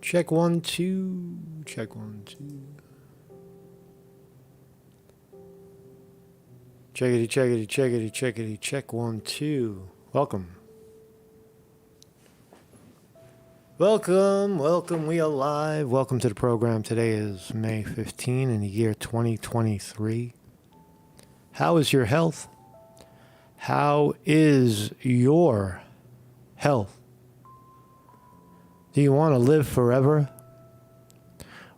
Check 1, 2. Check 1, 2. Checkity, checkity, checkity, checkity. Check 1, 2. Welcome. Welcome, welcome. We are live. Welcome to the program. Today is May 15 in the year 2023. How is your health? How is your health? Do you want to live forever?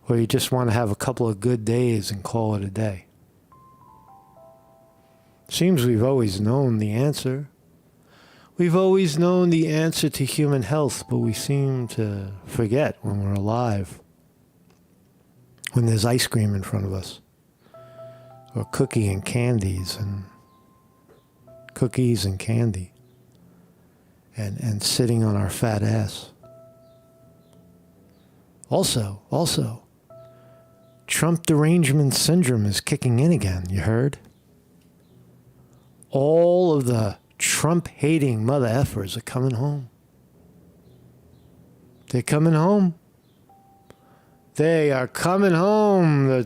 Or you just want to have a couple of good days and call it a day? Seems we've always known the answer. We've always known the answer to human health, but we seem to forget when we're alive. When there's ice cream in front of us. Or cookies and candy. And sitting on our fat ass. Also, Trump derangement syndrome is kicking in again, you heard? All of the Trump-hating mother effers are coming home. They're coming home. They are coming home. The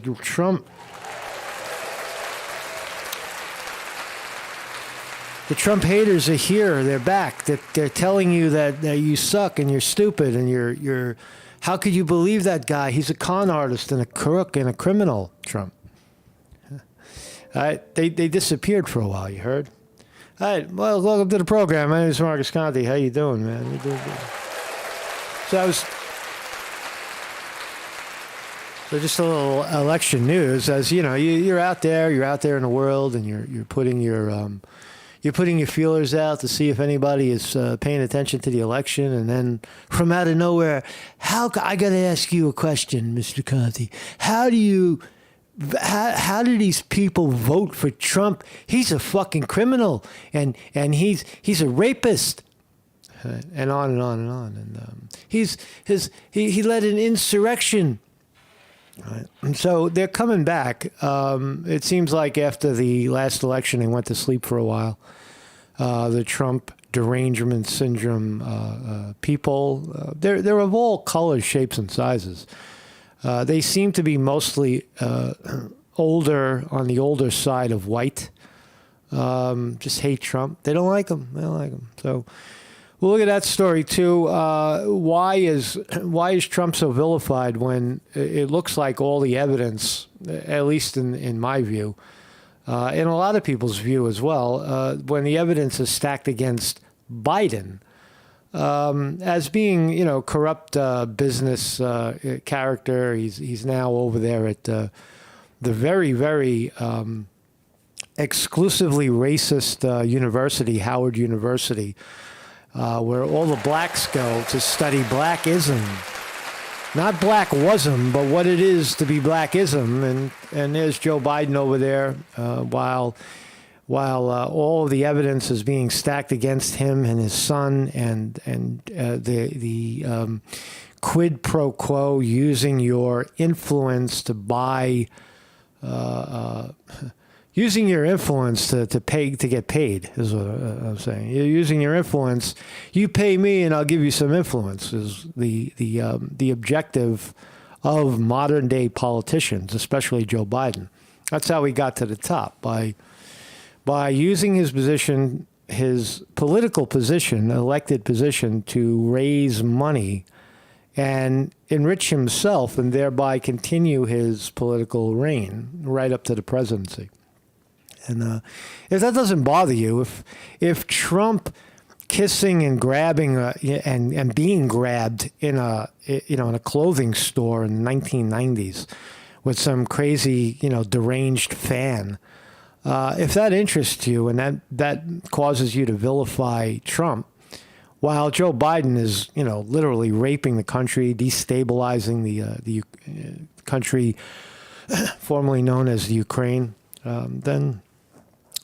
Trump haters are here. They're back. They're telling you that you suck and you're stupid and you're. How could you believe that guy? He's a con artist and a crook and a criminal. Trump. They disappeared for a while. You heard? All right, well, welcome to the program. My name is Marcus Conte. How you doing, man? You doing good? So just a little election news. As you know, you're out there in the world, and you're putting your feelers out to see if anybody is paying attention to the election, and then from out of nowhere, I got to ask you a question, Mr. Conte. How do these people vote for Trump? He's a fucking criminal, and he's a rapist, and on and on and on. And he led an insurrection. Right. And so they're coming back. It seems like after the last election, they went to sleep for a while. The Trump derangement syndrome people, they're of all colors, shapes, and sizes. They seem to be mostly older, on the older side of white. Just hate Trump. They don't like him. So we'll look at that story too. Why is Trump so vilified when it looks like all the evidence, at least in my view, in a lot of people's view as well, when the evidence is stacked against Biden, as being, corrupt business character. He's now over there at the very, very exclusively racist university, Howard University, where all the blacks go to study blackism. Not blackism, but what it is to be blackism. And there's Joe Biden over there, while all of the evidence is being stacked against him and his son, and the quid pro quo, using your influence to buy, using your influence to get paid is what I'm saying. You're using your influence. You pay me, and I'll give you some influence. Is the objective of modern day politicians, especially Joe Biden. That's how he got to the top, by using his position, his political position, elected position, to raise money and enrich himself, and thereby continue his political reign right up to the presidency. And if that doesn't bother you, if Trump kissing and grabbing and being grabbed in a clothing store in the 1990s with some crazy deranged fan, if that interests you and that causes you to vilify Trump, while Joe Biden is literally raping the country, destabilizing the country formerly known as the Ukraine, then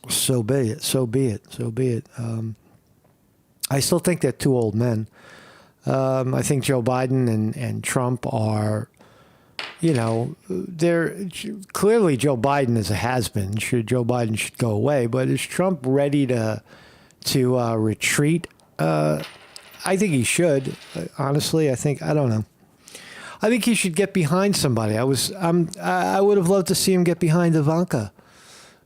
so be it. I still think they're two old men. I think Joe Biden and Trump are, they're clearly, Joe Biden is a has-been. Joe Biden should go away. But is Trump ready to retreat? I think he should. Honestly, I don't know. I think he should get behind somebody. I would have loved to see him get behind Ivanka.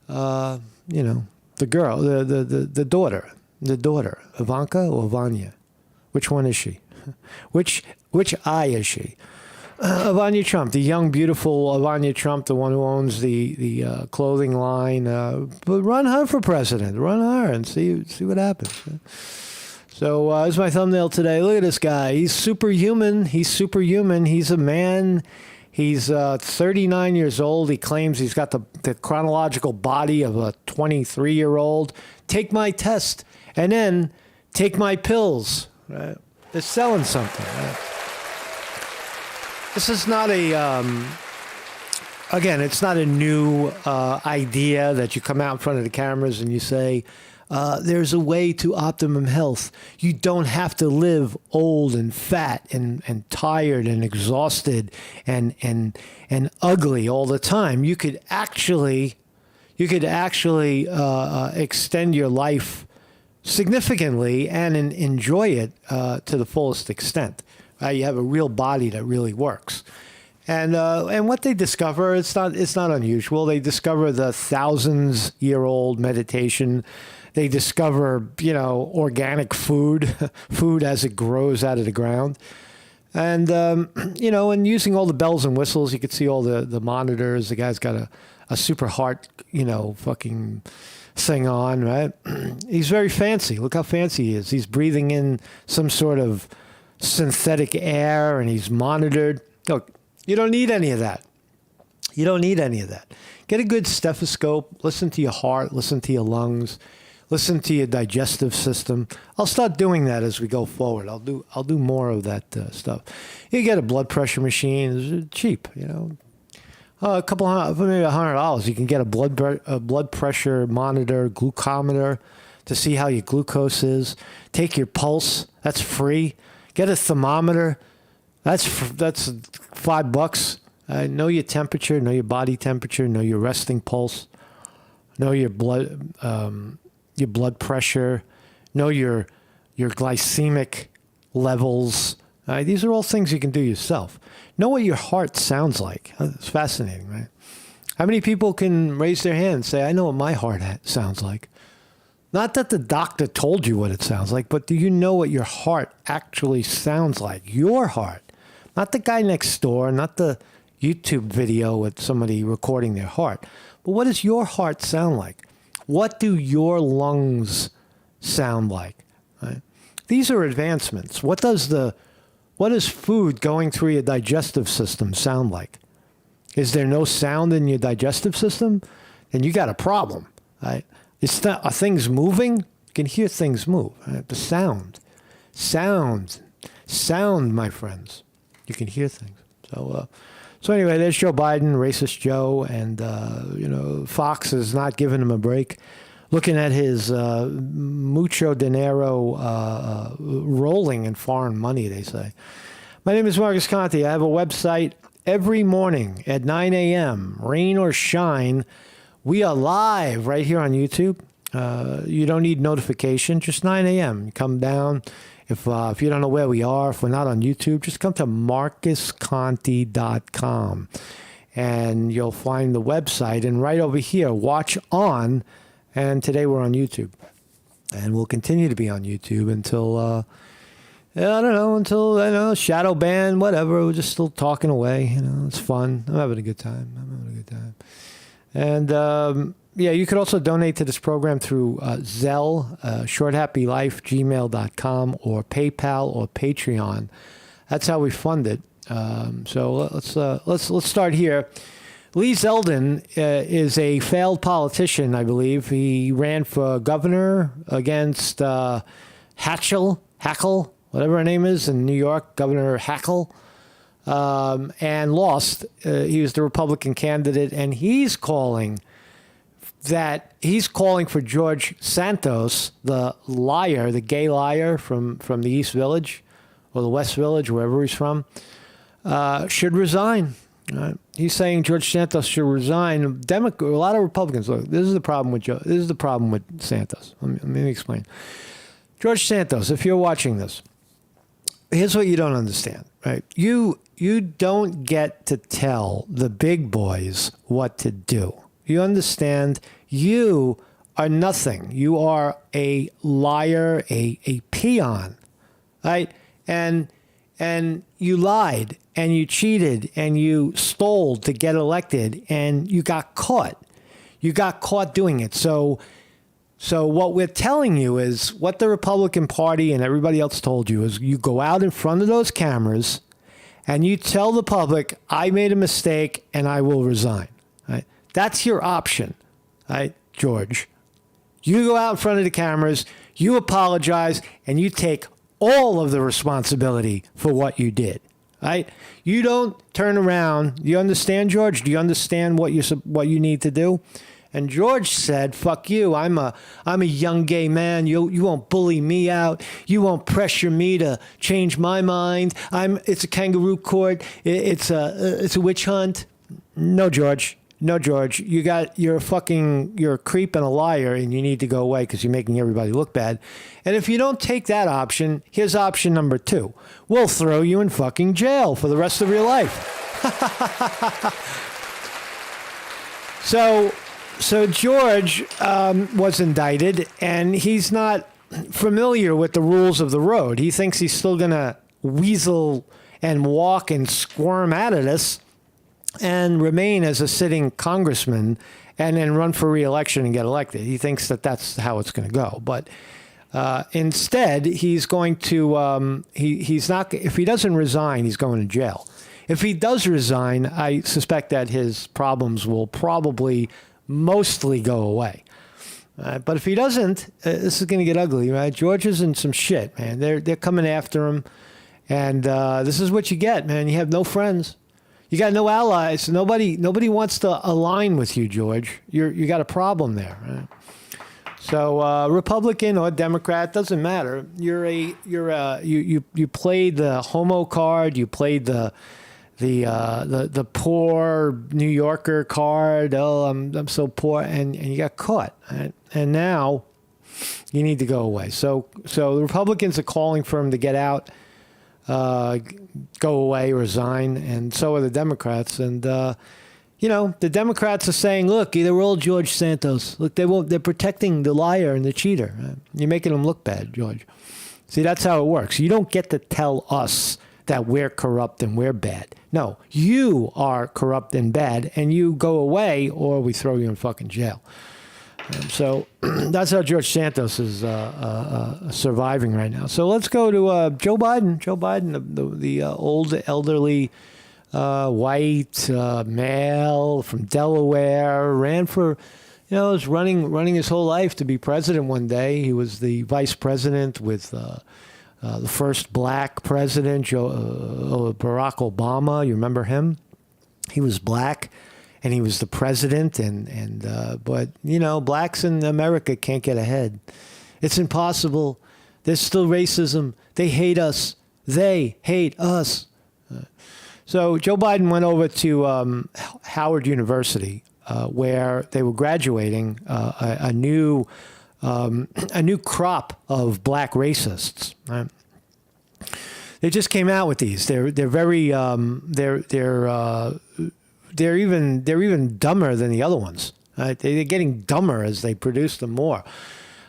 You know, the girl, the daughter, Ivanka or Vanya. Which one is she? Which eye is she? Ivania Trump, the young, beautiful Ivania Trump, the one who owns the clothing line. But run her for president. Run her and see what happens. So here's my thumbnail today. Look at this guy. He's superhuman. He's a man. He's 39 years old. He claims he's got the chronological body of a 23-year-old. Take my test and then take my pills. Right? They're selling something. Right? This is not again, it's not a new idea that you come out in front of the cameras and you say, there's a way to optimum health. You don't have to live old and fat and tired and exhausted and ugly all the time. You could actually extend your life significantly and enjoy it to the fullest extent. You have a real body that really works. And what they discover, it's not unusual. They discover the thousands-year-old meditation. They discover, organic food as it grows out of the ground. And, and using all the bells and whistles, you could see all the monitors. The guy's got a super heart, fucking thing on, right? He's very fancy. Look how fancy he is. He's breathing in some sort of synthetic air, and he's monitored. Look, you don't need any of that. You don't need any of that. Get a good stethoscope. Listen to your heart. Listen to your lungs. Listen to your digestive system. I'll start doing that as we go forward. I'll do more of that stuff. You get a blood pressure machine. It's cheap, a couple hundred, maybe $100. You can get a blood pressure monitor, glucometer, to see how your glucose is. Take your pulse. That's free. Get a thermometer. That's $5. Know your temperature. Know your body temperature. Know your resting pulse. Know your blood pressure. Know your glycemic levels. These are all things you can do yourself. Know what your heart sounds like. It's fascinating, right? How many people can raise their hand and say, I know what my heart sounds like? Not that the doctor told you what it sounds like, but do you know what your heart actually sounds like? Your heart. Not the guy next door, not the YouTube video with somebody recording their heart. But what does your heart sound like? What do your lungs sound like? Right? These are advancements. What does food going through your digestive system sound like? Is there no sound in your digestive system? Then you got a problem, right? Are things moving? You can hear things move. Right? The sound, my friends. You can hear things. So anyway, there's Joe Biden, racist Joe, and Fox is not giving him a break. Looking at his mucho dinero rolling in foreign money, they say. My name is Marcus Conte. I have a website every morning at 9 a.m., rain or shine. We are live right here on YouTube. You don't need notification, just 9 a.m. You come down. If you don't know where we are, if we're not on YouTube, just come to marcusconte.com and you'll find the website. And right over here, watch on. And today we're on YouTube. And we'll continue to be on YouTube until, until shadow ban, whatever. We're just still talking away. It's fun. I'm having a good time. And, you could also donate to this program through Zelle, shorthappylife@gmail.com, or PayPal or Patreon. That's how we fund it. So let's start here. Lee Zeldin is a failed politician, I believe. He ran for governor against Hackle, whatever her name is, in New York, Governor Hackle, and lost. He was the Republican candidate, and he's calling for George Santos, the liar, the gay liar from the East Village or the West Village, wherever he's from, should resign. He's saying George Santos should resign. A lot of Republicans, look, this is the problem with Santos. Let me explain. George Santos, if you're watching this, here's what you don't understand. right? You don't get to tell the big boys what to do. You understand? You are nothing. You are a liar, a peon, right? And you lied and you cheated and you stole to get elected and you got caught. You got caught doing it. So what we're telling you is what the Republican Party and everybody else told you is you go out in front of those cameras and you tell the public, I made a mistake and I will resign. Right? That's your option, right, George? You go out in front of the cameras, you apologize, and you take all of the responsibility for what you did, right? You don't turn around. You understand, George? Do you understand what you need to do? And George said, "Fuck you. I'm a young gay man. You won't bully me out. You won't pressure me to change my mind. It's a kangaroo court. It's a witch hunt." No, George. No, George. You're a creep and a liar, and you need to go away because you're making everybody look bad. And if you don't take that option, here's option number 2. We'll throw you in fucking jail for the rest of your life. So George was indicted, and he's not familiar with the rules of the road. He thinks he's still going to weasel and walk and squirm out of this and remain as a sitting congressman and then run for re-election and get elected. He thinks that that's how it's going to go. But instead, he's going to, he's not, if he doesn't resign, he's going to jail. If he does resign, I suspect that his problems will probably mostly go away. But if he doesn't, this is going to get ugly, right? George is in some shit, man. They're coming after him. And this is what you get, man. You have no friends. You got no allies. Nobody wants to align with you, George. You got a problem there, right? So Republican or Democrat doesn't matter. You played the homo card. You played the poor New Yorker card. Oh, I'm so poor, and you got caught, right? And now you need to go away. So the Republicans are calling for him to get out. Go away, resign, and so are the Democrats. And the Democrats are saying, "Look, they're all George Santos. Look, they're protecting the liar and the cheater. Right? You're making them look bad, George. See, that's how it works. You don't get to tell us that we're corrupt and we're bad. No, you are corrupt and bad, and you go away, or we throw you in fucking jail." So that's how George Santos is surviving right now. So let's go to Joe Biden. Joe Biden, the old, elderly, white male from Delaware, ran for, was running his whole life to be president one day. He was the vice president with the first black president, Barack Obama. You remember him? He was black. And he was the president, but blacks in America can't get ahead. It's impossible. There's still racism. They hate us. They hate us. So Joe Biden went over to Howard University, where they were graduating a new crop of black racists. Right? They just came out with these. They're very they're even dumber than the other ones. Right? They're getting dumber as they produce them more.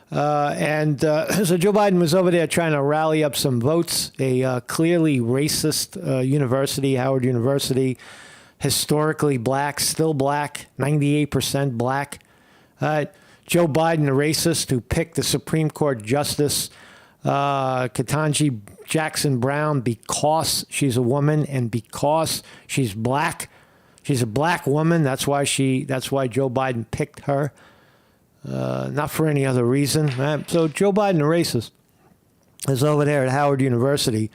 So Joe Biden was over there trying to rally up some votes. A clearly racist university, Howard University, historically black, still black, 98% black. Joe Biden, a racist who picked the Supreme Court Justice Ketanji Jackson Brown because she's a woman and because she's black. She's a black woman. That's why Joe Biden picked her, not for any other reason. Right? So Joe Biden, a racist, is over there at Howard University,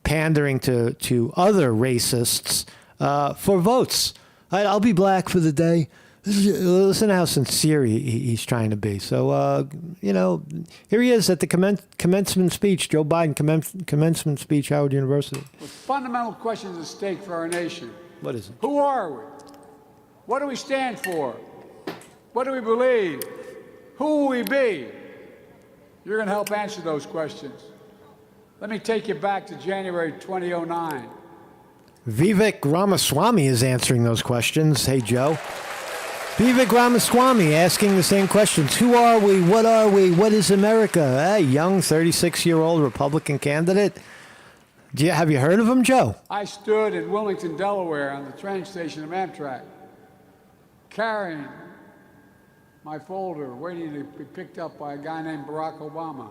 pandering to other racists for votes. I'll be black for the day. Listen to how sincere he's trying to be. So here he is at the commencement speech. Joe Biden commencement speech, Howard University. With fundamental questions at stake for our nation. What is it? Who are we? What do we stand for? What do we believe? Who will we be? You're going to help answer those questions. Let me take you back to January 2009. Vivek Ramaswamy is answering those questions. Hey, Joe. Vivek Ramaswamy asking the same questions. Who are we? What are we? What is America? A young 36-year-old Republican candidate. Have you heard of him, Joe? I stood in Wilmington, Delaware on the train station of Amtrak, carrying my folder, waiting to be picked up by a guy named Barack Obama.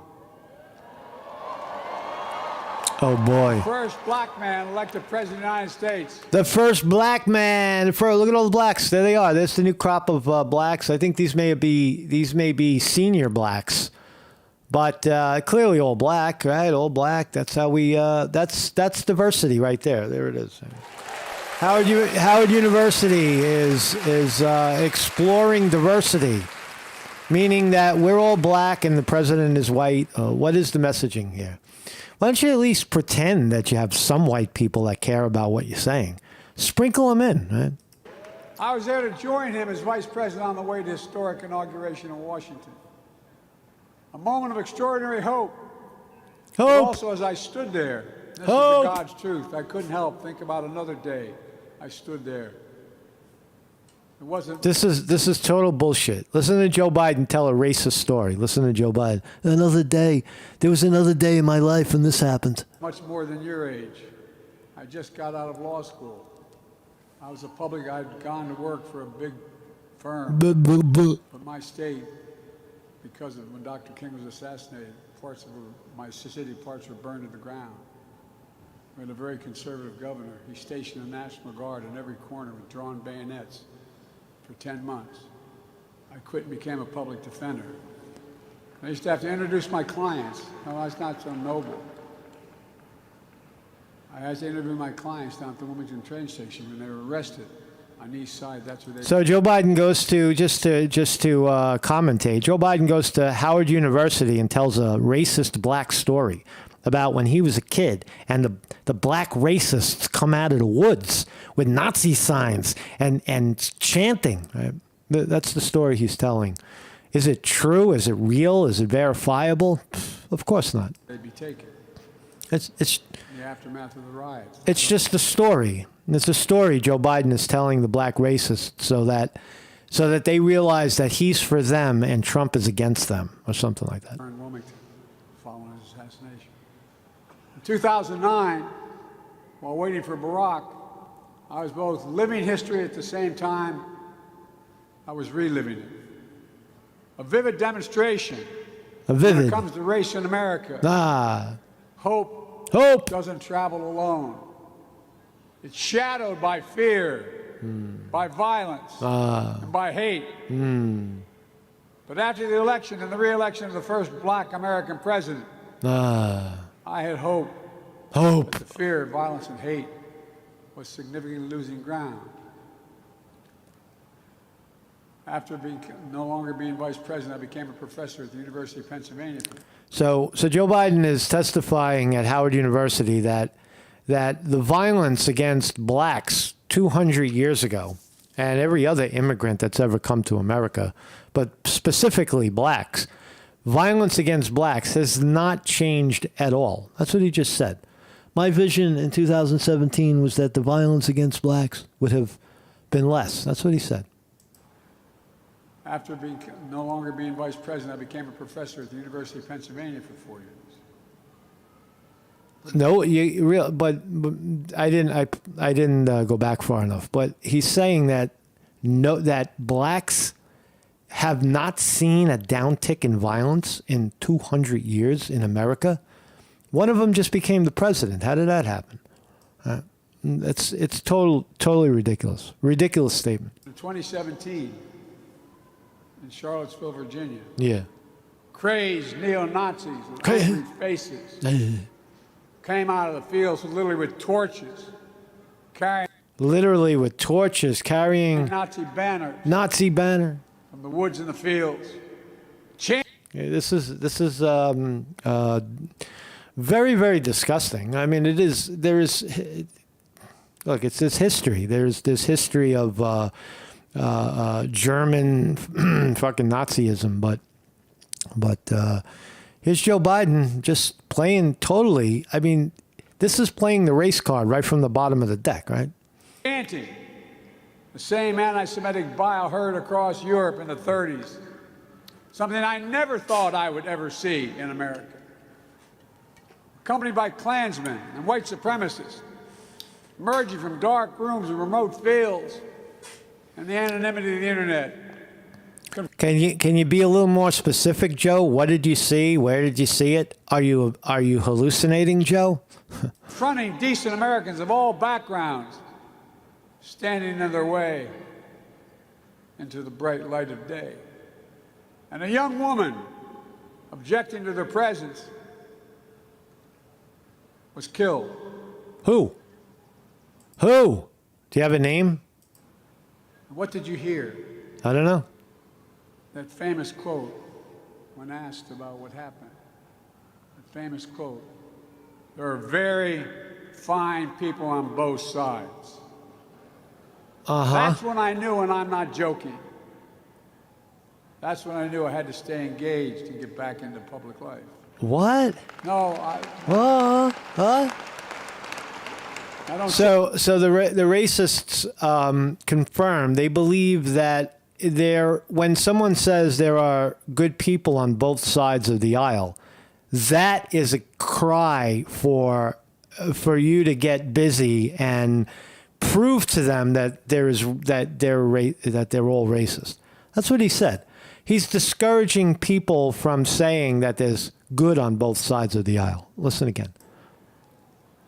Oh, boy. First black man elected president of the United States. The first black man. Look at all the blacks. There they are. There's the new crop of blacks. I think these may be senior blacks, but clearly all black, right? All black. That's how we. That's diversity right there. There it is. Howard University is exploring diversity, meaning that we're all black and the president is white. What is the messaging here? Why don't you at least pretend that you have some white people that care about what you're saying? Sprinkle them in, right? I was there to join him as vice president on the way to historic inauguration in Washington. A moment of extraordinary hope. But also, as I stood there, this is the God's truth. I couldn't help think about another day. I stood there. It wasn't. This is total bullshit. Listen to Joe Biden tell a racist story. Listen to Joe Biden. Another day. There was another day in my life when this happened. Much more than your age. I just got out of law school. I'd gone to work for a big firm. But my state, because of when Dr. King was assassinated, my city parts were burned to the ground. We had a very conservative governor. He stationed a National Guard in every corner with drawn bayonets for 10 months. I quit and became a public defender. I used to have to introduce my clients. No, that's not so noble. I had to interview my clients down at the Wilmington train station when they were arrested on the east side. That's where they. So Joe Biden goes to just to commentate. Joe Biden goes to Howard University and tells a racist black story about when he was a kid, and the black racists come out of the woods with Nazi signs and chanting. Right? That's the story he's telling. Is it true? Is it real? Is it verifiable? Of course not. They'd be taken. It's in the aftermath of the riots. It's just a story. It's a story Joe Biden is telling the black racists so that they realize that he's for them and Trump is against them, or something like that. In Wilmington, following his assassination. In 2009, while waiting for Barack, I was both living history at the same time I was reliving it. A vivid demonstration. When it comes to race in America. Hope doesn't travel alone. It's shadowed by fear, by violence, and by hate. But after the election and the re-election of the first black American president, I had hope. That the fear, violence, and hate was significantly losing ground. After no longer being vice president, I became a professor at the University of Pennsylvania. So Joe Biden is testifying at Howard University that the violence against blacks 200 years ago, and every other immigrant that's ever come to America, but specifically blacks, violence against blacks has not changed at all. That's what he just said. My vision in 2017 was that the violence against blacks would have been less. That's what he said. After no longer being vice president, I became a professor at the University of Pennsylvania for 4 years. But I didn't go back far enough. But he's saying that that blacks have not seen a downtick in violence in 200 years in America. One of them just became the president. How did that happen? It's totally ridiculous. Ridiculous statement. In 2017. In Charlottesville, Virginia. Yeah. Crazed neo-Nazis with angry faces came out of the fields literally with torches, carrying Nazi banners. Nazi banner. From the woods and the fields. Yeah, this is very, very disgusting. I mean, it's this history. There's this history of German fucking Nazism, but Here's Joe Biden just playing totally. I mean, this is playing the race card right from the bottom of the deck, right? The same anti-Semitic bile heard across Europe in the 30s. Something I never thought I would ever see in America. Accompanied by Klansmen and white supremacists, emerging from dark rooms and remote fields and the anonymity of the internet. Can you be a little more specific, Joe? What did you see? Where did you see it? Are you hallucinating, Joe? Confronting decent Americans of all backgrounds, standing in their way into the bright light of day. And a young woman, objecting to their presence, was killed. Who? Do you have a name? What did you hear? I don't know. That famous quote when asked about what happened. That famous quote. There are very fine people on both sides. That's when I knew, and I'm not joking. That's when I knew I had to stay engaged and get back into public life. What? No, I don't. So the racists confirm they believe that when someone says there are good people on both sides of the aisle, that is a cry for you to get busy and prove to them that they're all racist. That's what he said. He's discouraging people from saying that there's good on both sides of the aisle. Listen again.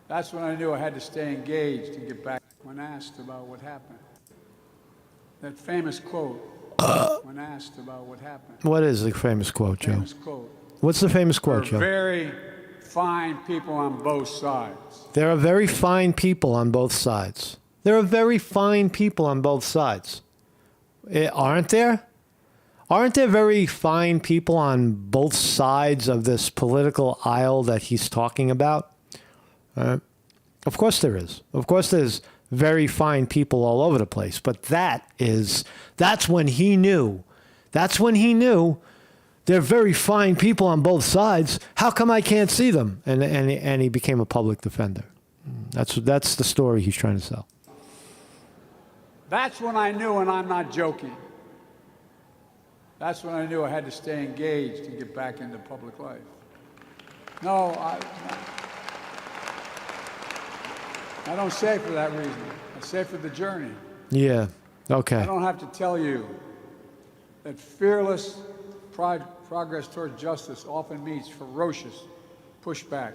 That's when I knew I had to stay engaged and get back. When asked about what happened. That famous quote. When asked about what happened. What is the famous quote, Joe? Famous quote. What's the famous quote, Joe? There are very fine people on both sides. There are very fine people on both sides. There are very fine people on both sides. Aren't there? Aren't there very fine people on both sides of this political aisle that he's talking about? Of course there is. Of course there's very fine people all over the place. But that's when he knew. That's when he knew they're very fine people on both sides. How come I can't see them? And he became a public defender. That's the story he's trying to sell. That's when I knew, and I'm not joking. That's when I knew I had to stay engaged and get back into public life. No, I don't say it for that reason. I say it for the journey. Yeah, okay. I don't have to tell you that fearless progress toward justice often meets ferocious pushback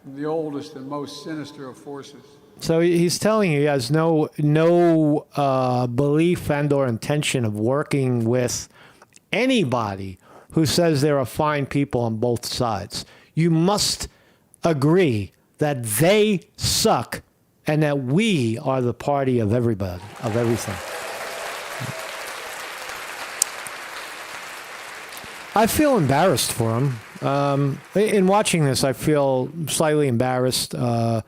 from the oldest and most sinister of forces. So he's telling you he has no belief and or intention of working with anybody who says there are fine people on both sides. You must agree that they suck and that we are the party of everybody, of everything. I feel embarrassed for him. In watching this, I feel slightly embarrassed. I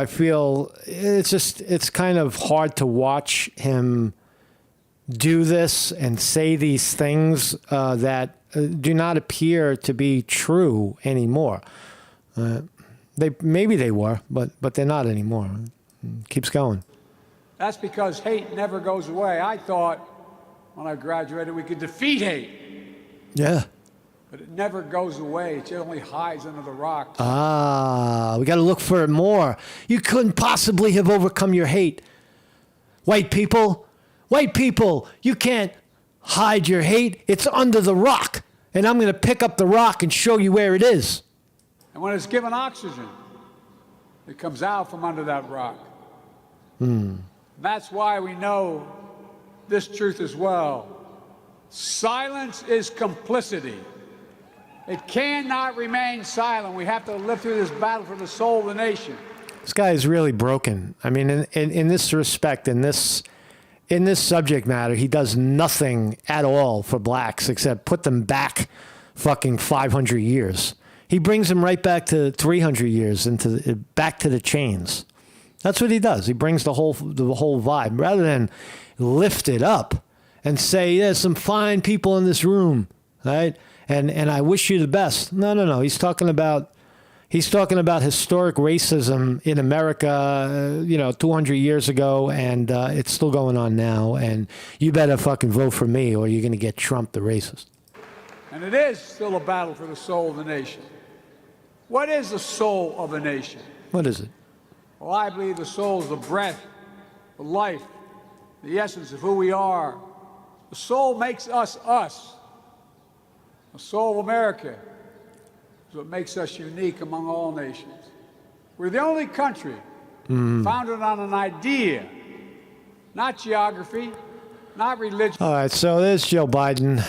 feel it's kind of hard to watch him do this and say these things that do not appear to be true anymore. Maybe they were, but they're not anymore. Keeps going. That's because hate never goes away. I thought when I graduated we could defeat hate. Yeah. But it never goes away. It only hides under the rocks. We got to look for it more. You couldn't possibly have overcome your hate. White people, you can't hide your hate. It's under the rock. And I'm going to pick up the rock and show you where it is. And when it's given oxygen, it comes out from under that rock. That's why we know this truth as well. Silence is complicity. It cannot remain silent. We have to live through this battle for the soul of the nation. This guy is really broken. I mean, in this respect, in this subject matter, he does nothing at all for blacks except put them back fucking 500 years. He brings them right back to 300 years back to the chains. That's what he does. He brings the whole vibe rather than lift it up and say there's some fine people in this room, right? and I wish you the best. No. He's talking about historic racism in America, 200 years ago, and it's still going on now. And you better fucking vote for me, or you're going to get Trump, the racist. And it is still a battle for the soul of the nation. What is the soul of a nation? What is it? Well, I believe the soul is the breath, the life, the essence of who we are. The soul makes us us. The soul of America is what makes us unique among all nations. We're the only country founded on an idea, not geography, not religion. All right, so there's Joe Biden.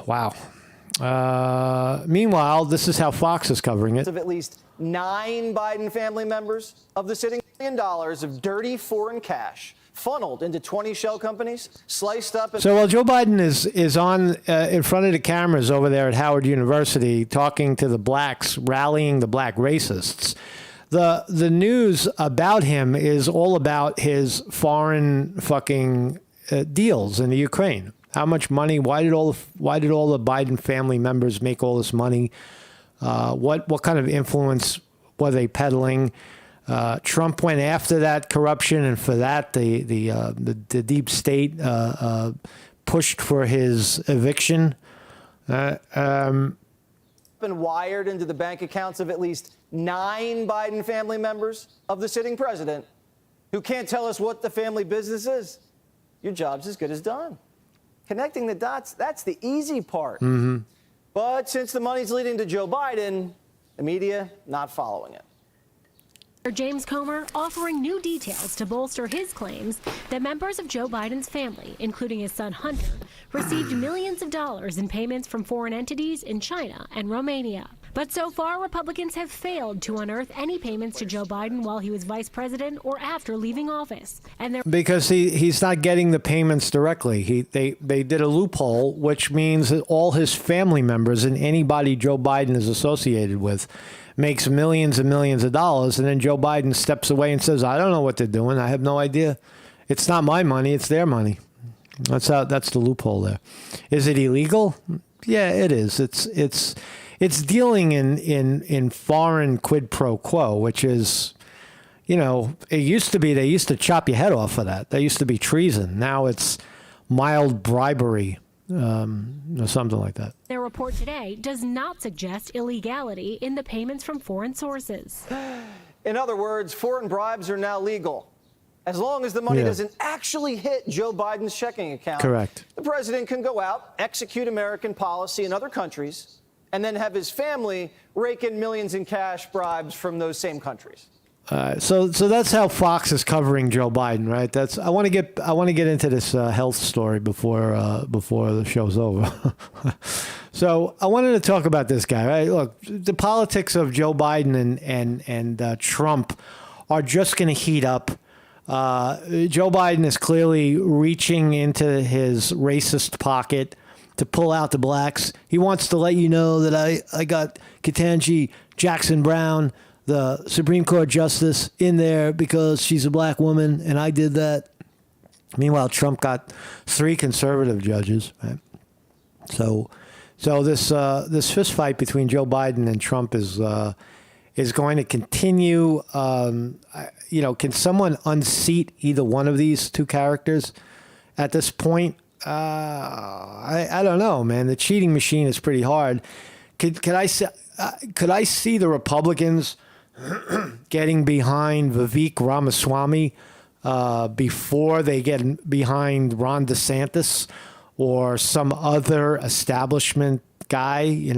Wow. Meanwhile, this is how Fox is covering it. Of at least 9 Biden family members of the sitting $1 billion of dirty foreign cash funneled into 20 shell companies, sliced up. So while Joe Biden is on in front of the cameras over there at Howard University talking to the blacks, rallying the black racists, the news about him is all about his foreign fucking deals in the Ukraine. How much money? Why did all the Biden family members make all this money? What kind of influence were they peddling? Trump went after that corruption, and for that, the deep state pushed for his eviction. Been wired into the bank accounts of at least 9 Biden family members of the sitting president, who can't tell us what the family business is. Your job's as good as done. Connecting the dots, that's the easy part. Mm-hmm. But since the money's leading to Joe Biden, the media not following it. James Comer offering new details to bolster his claims that members of Joe Biden's family, including his son Hunter, received millions of dollars in payments from foreign entities in China and Romania. But so far, Republicans have failed to unearth any payments to Joe Biden while he was vice president or after leaving office. And because he's not getting the payments directly. They did a loophole, which means that all his family members and anybody Joe Biden is associated with makes millions and millions of dollars, and then Joe Biden steps away and says, I don't know what they're doing. I have no idea. It's not my money. It's their money. That's the loophole there. Is it illegal? Yeah, it is. It's dealing in foreign quid pro quo, which is, it used to be they used to chop your head off for that. That used to be treason. Now it's mild bribery. Or something like that. Their report today does not suggest illegality in the payments from foreign sources. In other words, foreign bribes are now legal, as long as the money doesn't actually hit Joe Biden's checking account. Correct. The president can go out, execute American policy in other countries, and then have his family rake in millions in cash bribes from those same countries. So that's how Fox is covering Joe Biden, right? I want to get into this health story before the show's over. So I wanted to talk about this guy, right? Look, the politics of Joe Biden and Trump are just going to heat up. Joe Biden is clearly reaching into his racist pocket to pull out the blacks. He wants to let you know that I got Ketanji Jackson Brown, the Supreme Court justice, in there because she's a black woman, and I did that. Meanwhile, Trump got 3 conservative judges. Right? So this fist fight between Joe Biden and Trump is going to continue. Can someone unseat either one of these 2 characters at this point? I don't know, man. The cheating machine is pretty hard. Could I see the Republicans getting behind Vivek Ramaswamy before they get behind Ron DeSantis or some other establishment guy? I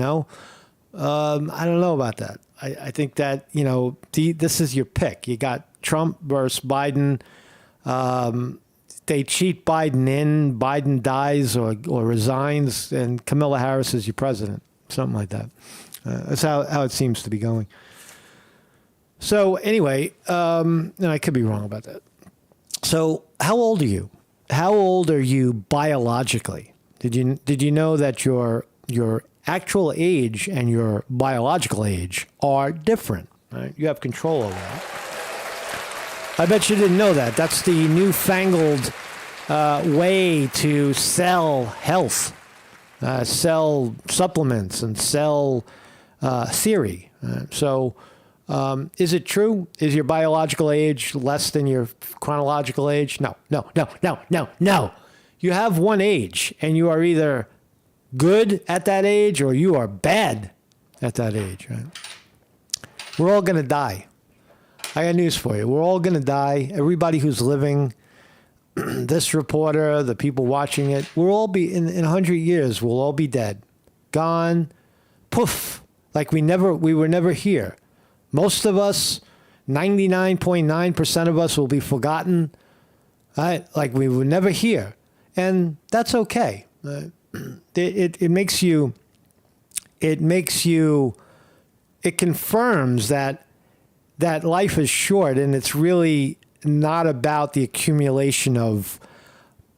don't know about that. I think that this is your pick. You got Trump versus Biden. They cheat Biden in. Biden dies or resigns, and Kamala Harris is your president. Something like that. That's how it seems to be going. So anyway, and I could be wrong about that. So how old are you? How old are you biologically? Did you know that your actual age and your biological age are different? Right? You have control over that. I bet you didn't know that. That's the newfangled way to sell health. sell supplements and sell theory. Is it true? Is your biological age less than your chronological age? No. You have one age, and you are either good at that age or you are bad at that age, right? We're all going to die. I got news for you. We're all going to die. Everybody who's living, this reporter, the people watching it, we'll all be, in 100 years, we'll all be dead. Gone. Poof. Like we were never here. Most of us, 99.9% of us will be forgotten. Right? Like we were never here. And that's okay. It confirms that life is short, and it's really not about the accumulation of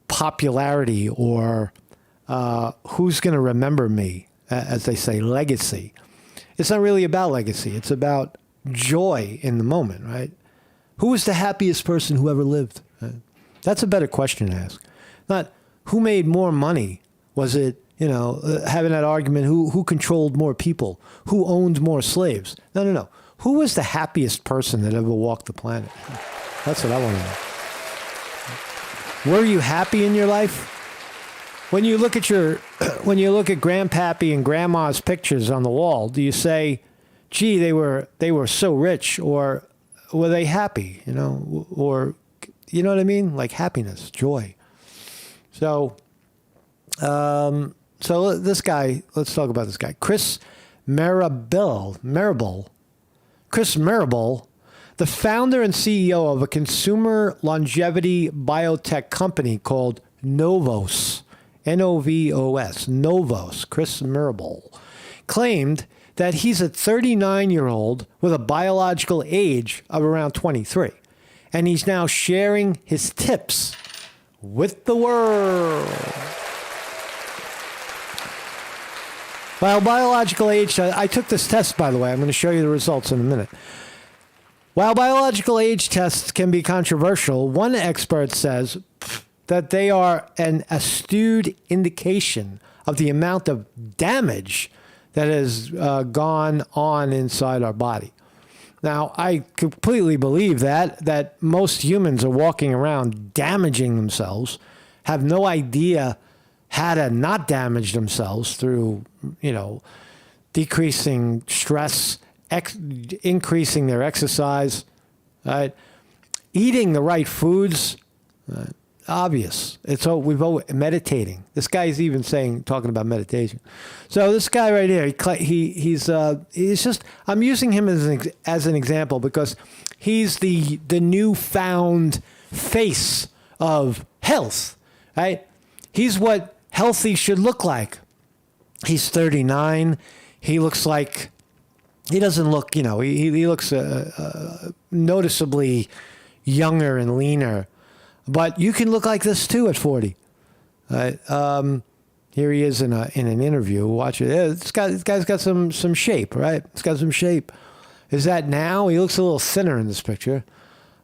popularity or who's going to remember me, as they say, legacy. It's not really about legacy. It's about joy in the moment, right? Who was the happiest person who ever lived? That's a better question to ask. Not who made more money. Was it, having that argument, who controlled more people? Who owned more slaves? No. Who was the happiest person that ever walked the planet? That's what I want to know. Were you happy in your life? When you look at Grandpappy and Grandma's pictures on the wall, do you say, gee, they were so rich, or were they happy? Or you know what I mean? Like happiness, joy. So this guy, let's talk about this guy. Chris Marable, the founder and CEO of a consumer longevity biotech company called Novos, Novos, Novos, Chris Marable, claimed that he's a 39-year-old with a biological age of around 23. And he's now sharing his tips with the world. While biological age, I took this test, by the way. I'm going to show you the results in a minute. While biological age tests can be controversial, one expert says that they are an astute indication of the amount of damage that has gone on inside our body. Now, I completely believe that most humans are walking around damaging themselves, have no idea how to not damage themselves through, decreasing stress, increasing their exercise, right? Eating the right foods, obvious. Meditating. This guy's even talking about meditation. So this guy right here, he's just, I'm using him as an example because he's the newfound face of health, right? He's what healthy should look like. He's 39. He looks like, he doesn't look, he looks noticeably younger and leaner. But you can look like this too at 40. Right? Here he is in an interview. Watch it. This guy's got some shape, right? He's got some shape. Is that now? He looks a little thinner in this picture.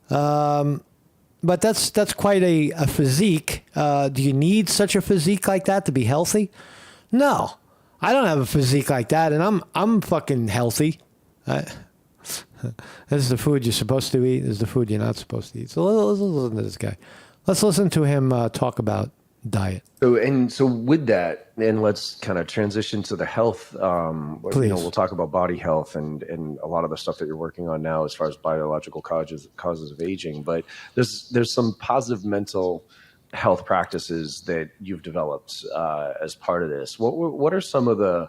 But that's quite a physique. Do you need such a physique like that to be healthy? No, I don't have a physique like that, and I'm fucking healthy. This is the food you're supposed to eat. This is the food you're not supposed to eat. So let's listen to this guy. Let's listen to him talk about diet. So with that, and let's kind of transition to the health. Please. We'll talk about body health and a lot of the stuff that you're working on now as far as biological causes of aging. But there's some positive mental health practices that you've developed as part of this. What are some of the,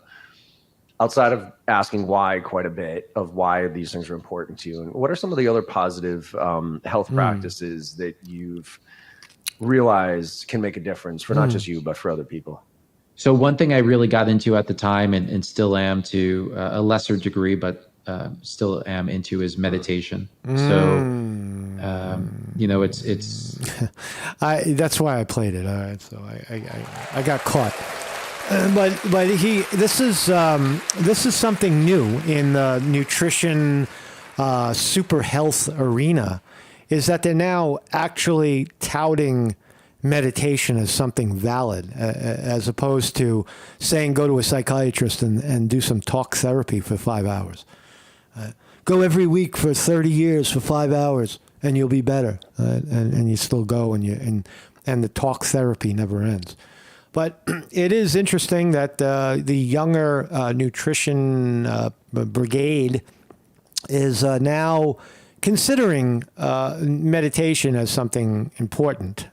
outside of asking why quite a bit of why these things are important to you, and what are some of the other positive health practices that you've realized can make a difference for not just you, but for other people? So one thing I really got into at the time and still am to a lesser degree, but still am into is meditation. So, it's that's why I played it. All right. So I got caught. But this is something new in the nutrition super health arena, is that they're now actually touting meditation as something valid, as opposed to saying go to a psychiatrist and do some talk therapy for 5 hours. Go every week for 30 years for 5 hours and you'll be better. And you still go and the talk therapy never ends. But it is interesting that the younger nutrition brigade is now considering meditation as something important.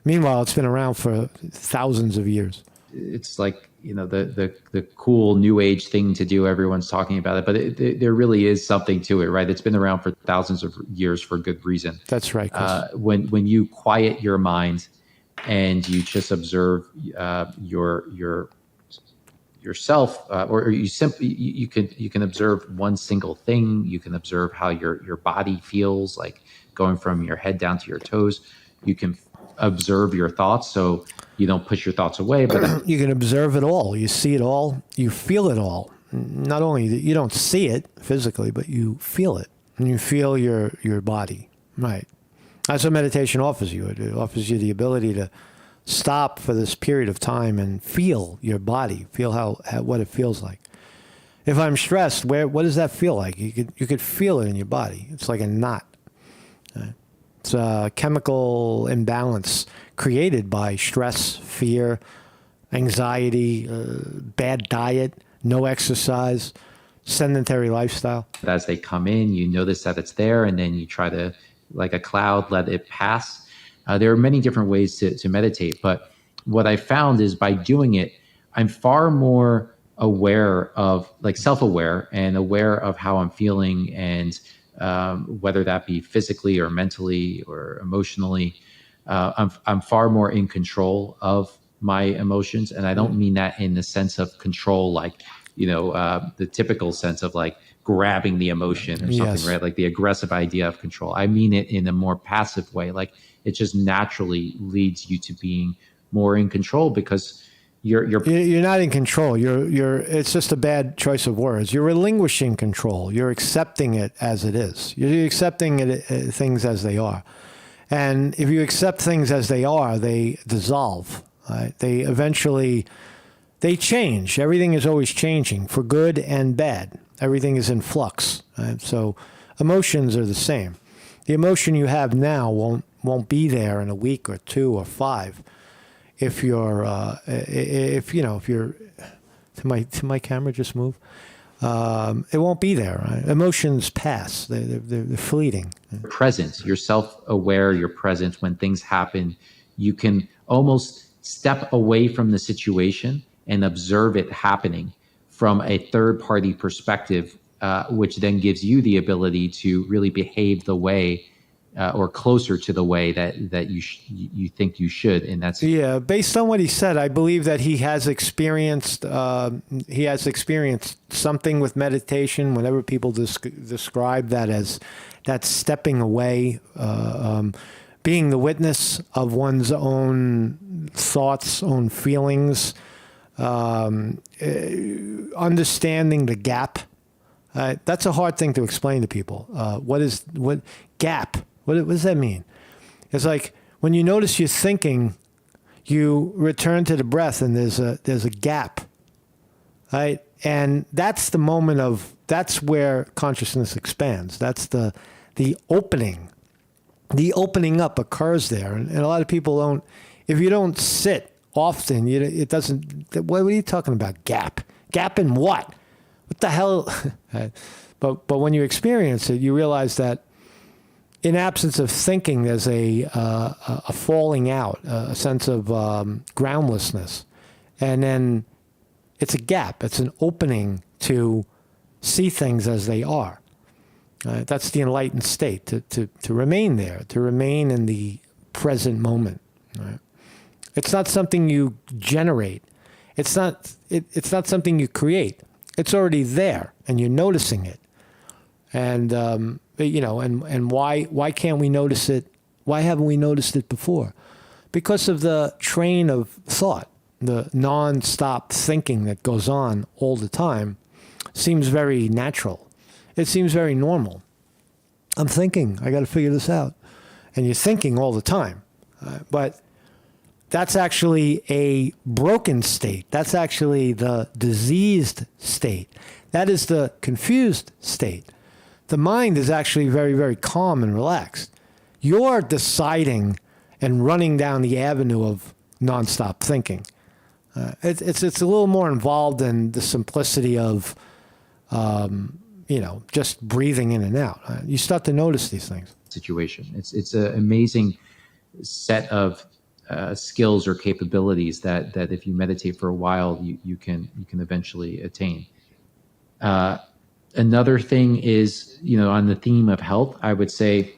Meanwhile, it's been around for thousands of years. It's like, the cool new age thing to do. Everyone's talking about it, but there really is something to it, right? It's been around for thousands of years for good reason. That's right, Chris. When you quiet your mind and you just observe yourself, or you simply you can observe one single thing. You can observe how your body feels, like going from your head down to your toes. You can observe your thoughts, so you don't push your thoughts away. But you can observe it all. You see it all. You feel it all. Not only that you don't see it physically, but you feel it, and you feel your body. Right. That's what meditation offers you. It offers you the ability to stop for this period of time and feel your body, feel what it feels like. If I'm stressed, what does that feel like? You could feel it in your body. It's like a knot. It's a chemical imbalance created by stress, fear, anxiety, bad diet, no exercise, sedentary lifestyle. As they come in, you notice that it's there, and then you try to, like a cloud, let it pass. There are many different ways to meditate, but what I found is by doing it, I'm far more aware of, like, self-aware and aware of how I'm feeling, and whether that be physically or mentally or emotionally. I'm far more in control of my emotions, and I don't mean that in the sense of control, like, the typical sense of like grabbing the emotion or something, Yes. right? Like the aggressive idea of control. I mean it in a more passive way. Like it just naturally leads you to being more in control, because you're not in control. It's just a bad choice of words. You're relinquishing control. You're accepting it as it is. You're accepting things as they are. And if you accept things as they are, they dissolve. Right? They change. Everything is always changing, for good and bad. Everything is in flux. Right? So emotions are the same. The emotion you have now won't be there in a week or 2 or 5. If you're to my camera just move. It won't be there. Right? Emotions pass. They're fleeting. present. You're self-aware. You're present when things happen. You can almost step away from the situation and observe it happening from a third-party perspective, which then gives you the ability to really behave the way or closer to the way that you think you should in that situation. Yeah, based on what he said, I believe that he has experienced something with meditation. Whenever people describe that as that stepping away, being the witness of one's own thoughts, own feelings, understanding the gap. That's a hard thing to explain to people. What gap? What does that mean? It's like when you notice you're thinking, you return to the breath, and there's a gap, right? And that's the moment that's where consciousness expands. That's the opening. The opening up occurs there, and a lot of people don't. If you don't sit often, it doesn't. What are you talking about? Gap? Gap in what? What the hell? But when you experience it, you realize that in absence of thinking, there's a falling out, a sense of groundlessness, and then it's a gap. It's an opening to see things as they are. That's the enlightened state, to remain there, to remain in the present moment. Right? It's not something you generate. It's not something you create. It's already there, and you're noticing it. And and why can't we notice it? Why haven't we noticed it before? Because of the train of thought, the non-stop thinking that goes on all the time seems very natural. It seems very normal. I'm thinking, I got to figure this out. and you're thinking all the time. But that's actually a broken state. That's actually the diseased state. That is the confused state. The mind is actually very, very calm and relaxed. You're deciding and running down the avenue of nonstop thinking. It's a little more involved than the simplicity of, just breathing in and out. You start to notice these things. Situation. It's an amazing set of skills or capabilities that if you meditate for a while, you can eventually attain. Another thing is, on the theme of health, I would say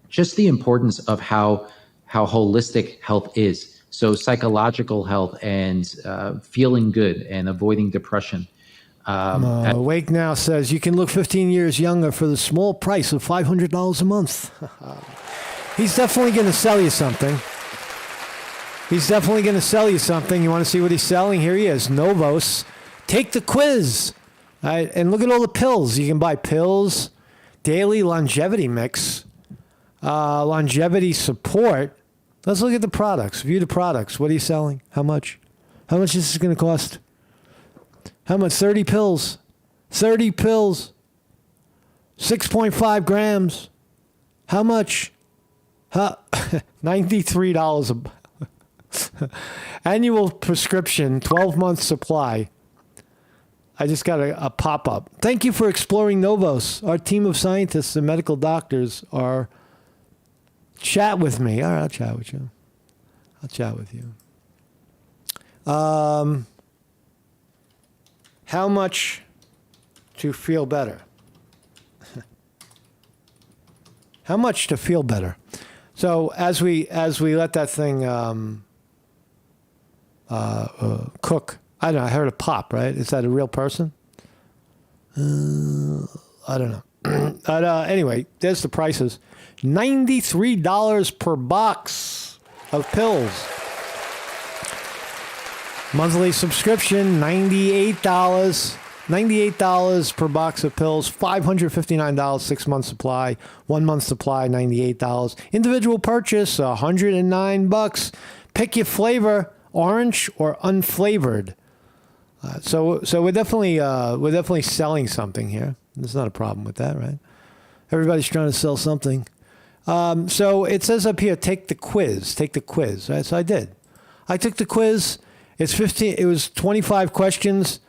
just the importance of how holistic health is. So psychological health and feeling good and avoiding depression. Wake Now says you can look 15 years younger for the small price of $500 a month. He's definitely going to sell you something. You want to see what he's selling? Here he is, Novos. Take the quiz. And look at all the pills. You can buy pills, daily longevity mix, longevity support. Let's look at the products. View the products. What are you selling? How much? How much is this going to cost? How much? 30 pills. 30 pills. 6.5 grams. How much? $93 annual prescription, 12-month supply. I just got a pop-up. Thank you for exploring Novos. Our team of scientists and medical doctors are chat with me. All right, I'll chat with you. How much to feel better? How much to feel better? So as we let that thing cook, I don't know. I heard a pop. Right? Is that a real person? I don't know. But anyway, there's the prices. $93 per box of pills. Monthly subscription, $98. $98 per box of pills, $559, 6-month supply, 1 month supply, $98. Individual purchase, $109. Pick your flavor, orange or unflavored. So we're definitely selling something here. There's not a problem with that, right? Everybody's trying to sell something. So it says up here, take the quiz, right? So I did. I took the quiz. It was 25 questions,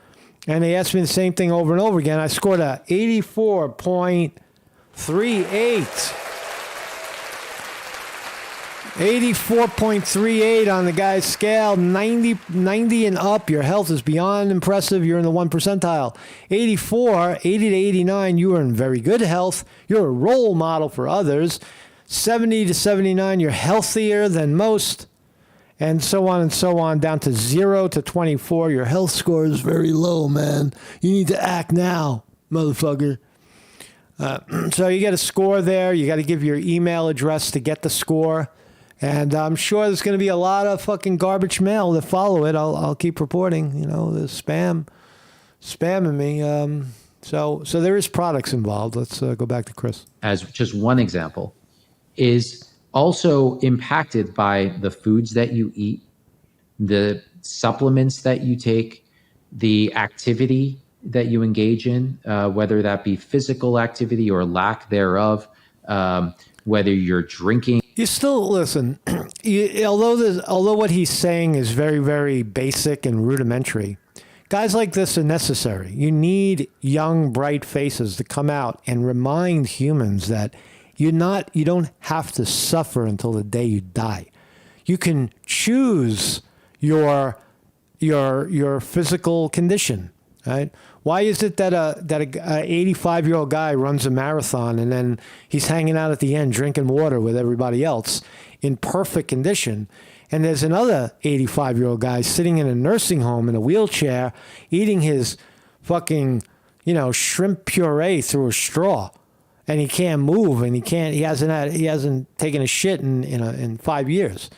and they asked me the same thing over and over again. I scored a 84.38. 84.38 on the guy's scale. 90 and up, your health is beyond impressive. You're in the 1 percentile. 84, 80 to 89, you are in very good health. You're a role model for others. 70 to 79, you're healthier than most. And so on, down to 0 to 24. Your health score is very low, man. You need to act now, motherfucker. So you get a score there. You got to give your email address to get the score. And I'm sure there's going to be a lot of fucking garbage mail that follow it. I'll keep reporting, the spamming me. So there is products involved. Let's go back to Chris. As just one example, is also impacted by the foods that you eat, the supplements that you take, the activity that you engage in, whether that be physical activity or lack thereof, whether you're drinking. You still listen. Although what he's saying is very, very basic and rudimentary, guys like this are necessary. You need young, bright faces to come out and remind humans that you don't have to suffer until the day you die. You can choose your physical condition, right? Why is it that a 85-year-old guy runs a marathon and then he's hanging out at the end drinking water with everybody else in perfect condition, and there's another 85-year-old guy sitting in a nursing home in a wheelchair eating his fucking shrimp puree through a straw? And he can't move, and he hasn't taken a shit in 5 years.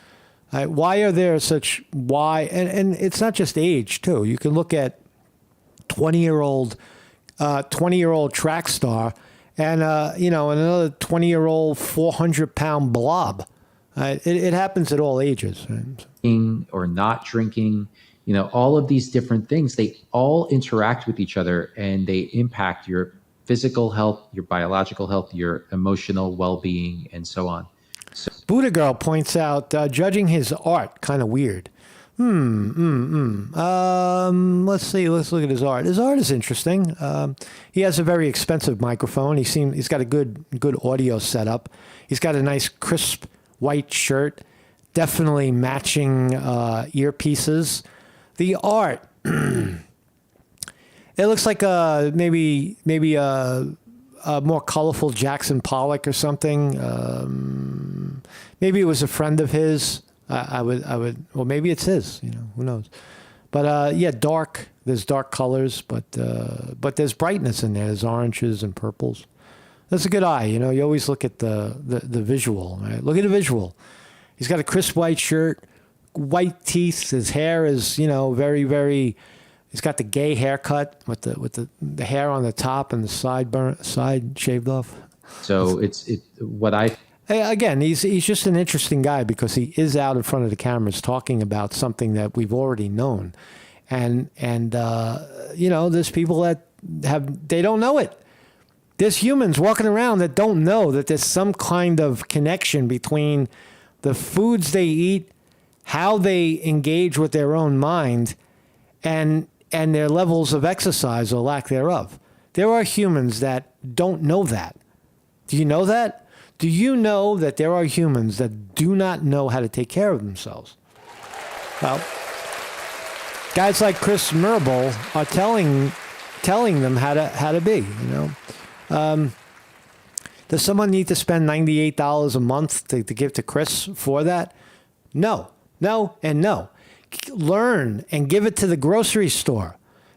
Why are there and it's not just age too. You can look at 20-year-old track star, and and another 20-year-old 400-pound blob. It happens at all ages. Or not drinking, all of these different things, they all interact with each other and they impact your physical health, your biological health, your emotional well-being, and so on. So, Buddha Girl points out, judging his art, kind of weird. Let's see. Let's look at his art. His art is interesting. He has a very expensive microphone. He's got a good audio setup. He's got a nice crisp white shirt, definitely matching earpieces. The art, it looks like maybe a more colorful Jackson Pollock or something. Maybe it was a friend of his. I would, well, maybe it's his, who knows? But yeah, dark. There's dark colors, but there's brightness in there. There's oranges and purples. That's a good eye. You always look at the visual, right? Look at the visual. He's got a crisp white shirt, white teeth. His hair is, very, very. He's got the gay haircut with the hair on the top and the side shaved off. So Again, he's just an interesting guy because he is out in front of the cameras talking about something that we've already known, and there's people that they don't know it. There's humans walking around that don't know that there's some kind of connection between the foods they eat, how they engage with their own mind, and their levels of exercise or lack thereof. There are humans that don't know that. Do you know that? Do you know that there are humans that do not know how to take care of themselves? Well, guys like Chris Mirabal are telling them how to be. Does someone need to spend $98 a month to give to Chris for that? No, and no. Learn and give it to the grocery store.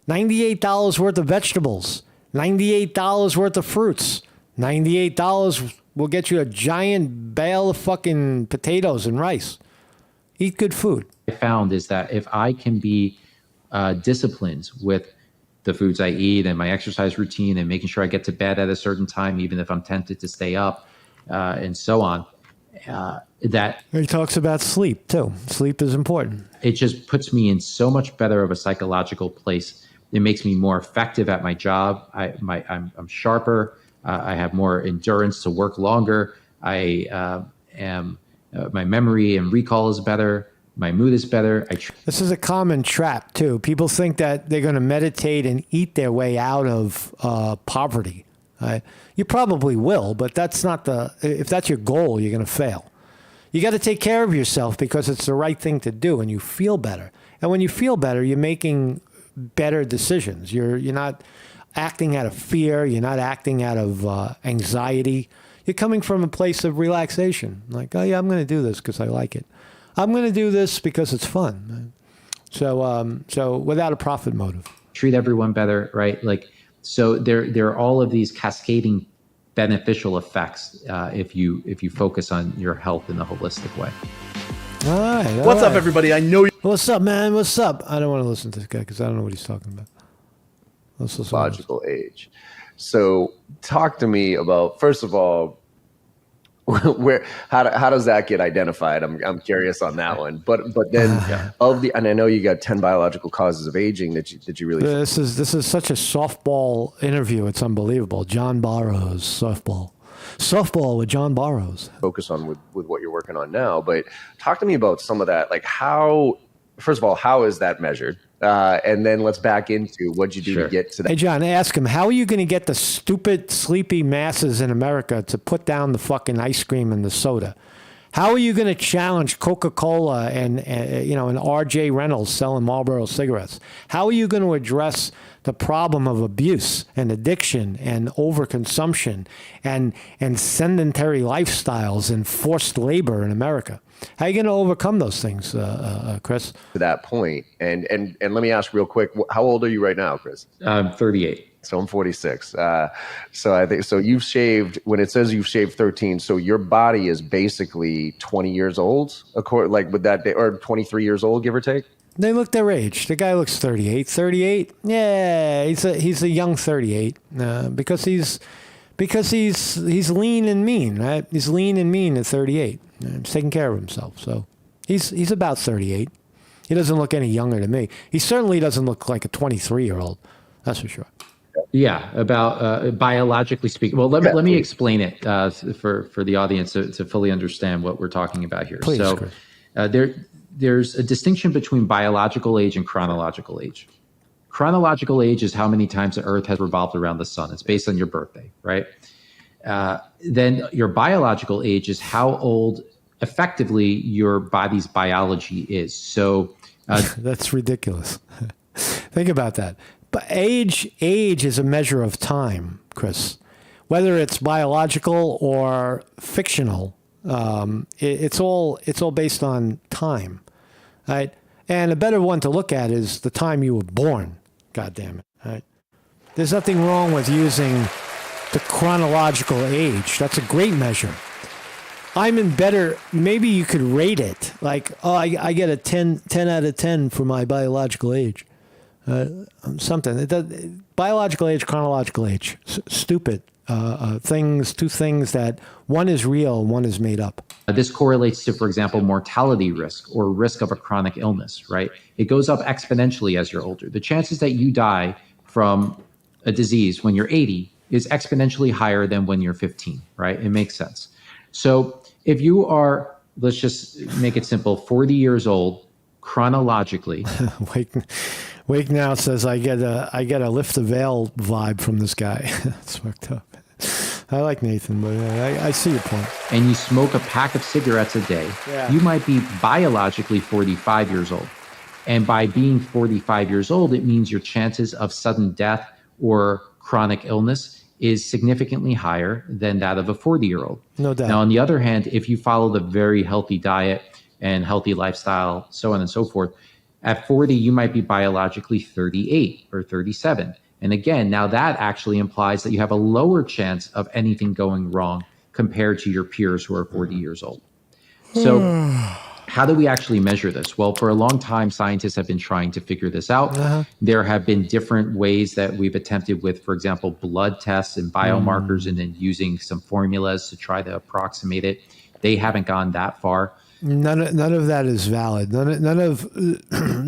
$98 worth of vegetables, $98 worth of fruits, $98 will get you a giant bale of fucking potatoes and rice. Eat good food. I found is that if I can be disciplined with the foods I eat and my exercise routine and making sure I get to bed at a certain time, even if I'm tempted to stay up, and so on, that he talks about sleep too. Sleep is important. It just puts me in so much better of a psychological place. It makes me more effective at my job. I'm sharper. I have more endurance to work longer. My memory and recall is better. My mood is better. This is a common trap too. People think that they're going to meditate and eat their way out of poverty. You probably will, but that's not if that's your goal, you're going to fail. You got to take care of yourself because it's the right thing to do and you feel better. And when you feel better, you're making better decisions. You're not acting out of fear. You're not acting out of anxiety. You're coming from a place of relaxation. Like, oh yeah, I'm going to do this because I like it. I'm going to do this because it's fun. So without a profit motive. Treat everyone better, right? So there are all of these cascading beneficial effects if you focus on your health in a holistic way. All right. What's up, everybody? I know you. What's up, man? What's up? I don't want to listen to this guy because I don't know what he's talking about. Let's listen. Logical age. So talk to me about, first of all, how does that get identified? I'm curious on that one. But then and I know you got 10 biological causes of aging that you really. This is such a softball interview. It's unbelievable. John Barrows softball with John Barrows. Focus on with what you're working on now, but talk to me about some of that. Like how, first of all, how is that measured? And then let's back into what you do to get to that. Hey, John, ask him, how are you going to get the stupid, sleepy masses in America to put down the fucking ice cream and the soda? How are you going to challenge Coca-Cola and R.J. Reynolds selling Marlboro cigarettes? How are you going to address the problem of abuse and addiction and overconsumption and sedentary lifestyles and forced labor in America? How are you going to overcome those things, Chris? To that point, and let me ask real quick, how old are you right now, Chris? I'm 38. So I'm 46. So I think, so you've shaved, when it says you've shaved 13, so your body is basically 20 years old, would that be, or 23 years old, give or take? They look their age. The guy looks 38. 38? Yeah, he's a young 38 because because he's lean and mean, right? He's lean and mean at 38. He's taking care of himself. So he's about 38. He doesn't look any younger to me. He certainly doesn't look like a 23-year-old. That's for sure. Yeah, about biologically speaking. Well, let me explain it for the audience to fully understand what we're talking about here. Please, so Chris. there's a distinction between biological age and chronological age. Chronological age is how many times the Earth has revolved around the sun. It's based on your birthday, right? Then your biological age is how old effectively your body's biology is. So that's ridiculous. Think about that. But age is a measure of time, Chris. Whether it's biological or fictional, it's all based on time, right? And a better one to look at is the time you were born. God damn it, right? There's nothing wrong with using the chronological age. That's a great measure. I'm in better, maybe you could rate it. Like, oh, I get a 10 out of 10 for my biological age. Something. Biological age, chronological age. Stupid two things that one is real, one is made up. This correlates to, for example, mortality risk or risk of a chronic illness, right? It goes up exponentially as you're older. The chances that you die from a disease when you're 80 is exponentially higher than when you're 15, right? It makes sense. So if you are, let's just make it simple, 40 years old, chronologically. Wake Now says I get a lift the veil vibe from this guy. That's fucked up. I like Nathan, but I see your point. And you smoke a pack of cigarettes a day, you might be biologically 45 years old. And by being 45 years old, it means your chances of sudden death or chronic illness is significantly higher than that of a 40-year-old. No doubt. Now, on the other hand, if you follow the very healthy diet and healthy lifestyle, so on and so forth, at 40, you might be biologically 38 or 37. And again, now that actually implies that you have a lower chance of anything going wrong compared to your peers who are 40 years old. So how do we actually measure this? Well, for a long time, scientists have been trying to figure this out. There have been different ways that we've attempted with, for example, blood tests and biomarkers, and then using some formulas to try to approximate it. They haven't gone that far. None of that is valid. None of